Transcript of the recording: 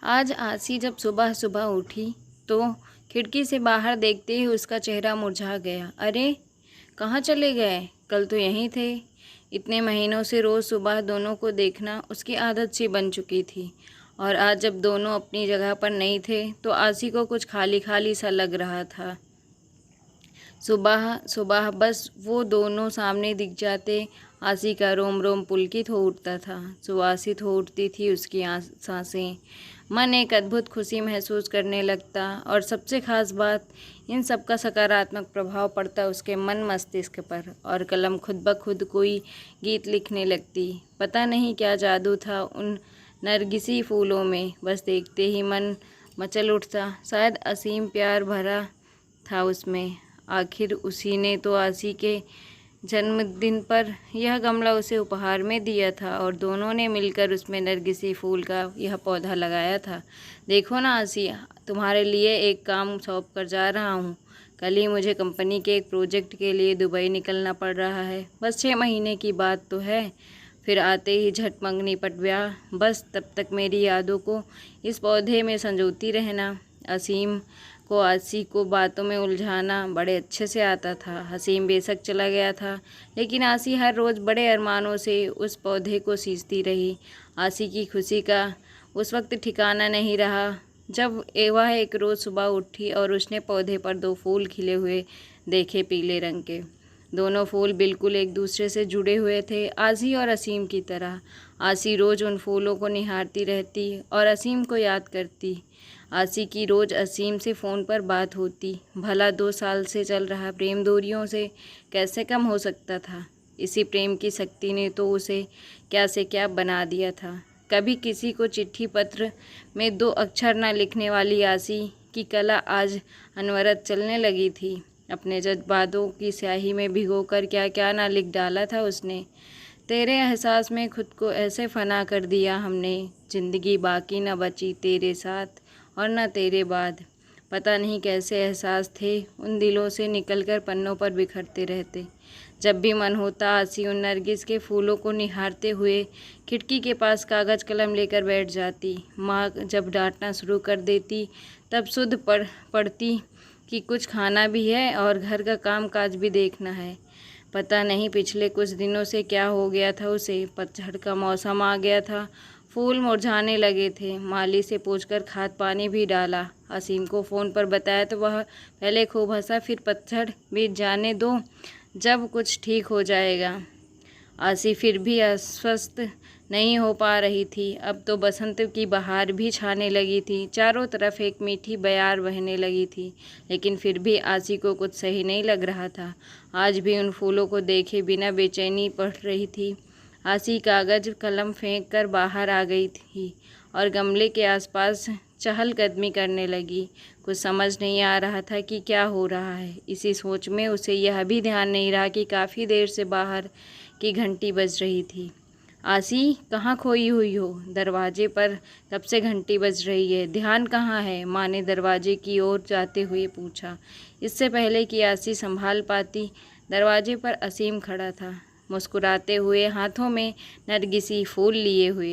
आज आसी जब सुबह सुबह उठी तो खिड़की से बाहर देखते ही उसका चेहरा मुरझा गया। अरे, कहाँ चले गए? कल तो यहीं थे। इतने महीनों से रोज़ सुबह दोनों को देखना उसकी आदत सी बन चुकी थी, और आज जब दोनों अपनी जगह पर नहीं थे तो आसी को कुछ खाली खाली सा लग रहा था। सुबह सुबह बस वो दोनों सामने दिख जाते, आसी का रोम रोम पुलकित हो उठता था, सुवासित हो उठती थी उसकी सांसें। मन एक अद्भुत खुशी महसूस करने लगता, और सबसे खास बात, इन सब का सकारात्मक प्रभाव पड़ता उसके मन मस्तिष्क पर, और कलम खुद ब खुद कोई गीत लिखने लगती। पता नहीं क्या जादू था उन नरगिसी फूलों में, बस देखते ही मन मचल उठता। शायद असीम प्यार भरा था उसमें। आखिर उसी ने तो आसी के जन्मदिन पर यह गमला उसे उपहार में दिया था, और दोनों ने मिलकर उसमें नरगिसी फूल का यह पौधा लगाया था। देखो ना आसी, तुम्हारे लिए एक काम सौंप कर जा रहा हूँ। कल ही मुझे कंपनी के एक प्रोजेक्ट के लिए दुबई निकलना पड़ रहा है। बस 6 महीने की बात तो है, फिर आते ही झट मंगनी पट ब्याह। बस तब तक मेरी यादों को इस पौधे में संजोती रहना। असीम को आसी को बातों में उलझाना बड़े अच्छे से आता था। असीम बेशक चला गया था, लेकिन आसी हर रोज़ बड़े अरमानों से उस पौधे को सींचती रही। आसी की खुशी का उस वक्त ठिकाना नहीं रहा जब वह एक रोज़ सुबह उठी और उसने पौधे पर 2 फूल खिले हुए देखे, पीले रंग के। दोनों फूल बिल्कुल एक दूसरे से जुड़े हुए थे, आसी और असीम की तरह। आसी रोज़ उन फूलों को निहारती रहती और असीम को याद करती। आसी की रोज़ असीम से फ़ोन पर बात होती। भला 2 साल से चल रहा प्रेम दूरियों से कैसे कम हो सकता था? इसी प्रेम की शक्ति ने तो उसे क्या से क्या बना दिया था। कभी किसी को चिट्ठी पत्र में 2 अक्षर न लिखने वाली आसी की कला आज अनवरत चलने लगी थी। अपने जज्बातों की स्याही में भिगोकर क्या क्या ना लिख डाला था उसने। तेरे एहसास में खुद को ऐसे फना कर दिया हमने, ज़िंदगी बाकी न बची तेरे साथ और न तेरे बाद। पता नहीं कैसे एहसास थे उन दिलों से निकलकर पन्नों पर बिखरते रहते। जब भी मन होता आसी उन नरगिस के फूलों को निहारते हुए खिड़की के पास कागज़ कलम लेकर बैठ जाती। माँ जब डांटना शुरू कर देती तब सुध पड़ती कि कुछ खाना भी है और घर का काम काज भी देखना है। पता नहीं पिछले कुछ दिनों से क्या हो गया था उसे। पतझड़ का मौसम आ गया था, फूल मुरझाने लगे थे। माली से पूछकर खाद पानी भी डाला। असीम को फ़ोन पर बताया तो वह पहले खूब हंसा, फिर पतझड़ बीत जाने दो, जब कुछ ठीक हो जाएगा। आसी फिर भी अस्वस्थ नहीं हो पा रही थी। अब तो बसंत की बहार भी छाने लगी थी, चारों तरफ एक मीठी बयार बहने लगी थी, लेकिन फिर भी आसी को कुछ सही नहीं लग रहा था। आज भी उन फूलों को देखे बिना बेचैनी बढ़ रही थी। आसी कागज़ कलम फेंक कर बाहर आ गई थी और गमले के आसपास चहलकदमी करने लगी। कुछ समझ नहीं आ रहा था कि क्या हो रहा है। इसी सोच में उसे यह भी ध्यान नहीं रहा कि काफ़ी देर से बाहर की घंटी बज रही थी। आसी, कहाँ खोई हुई हो? दरवाजे पर कब से घंटी बज रही है, ध्यान कहाँ है? माँ ने दरवाजे की ओर जाते हुए पूछा। इससे पहले कि आसी संभाल पाती, दरवाजे पर असीम खड़ा था, मुस्कुराते हुए, हाथों में नरगिसी फूल लिए हुए।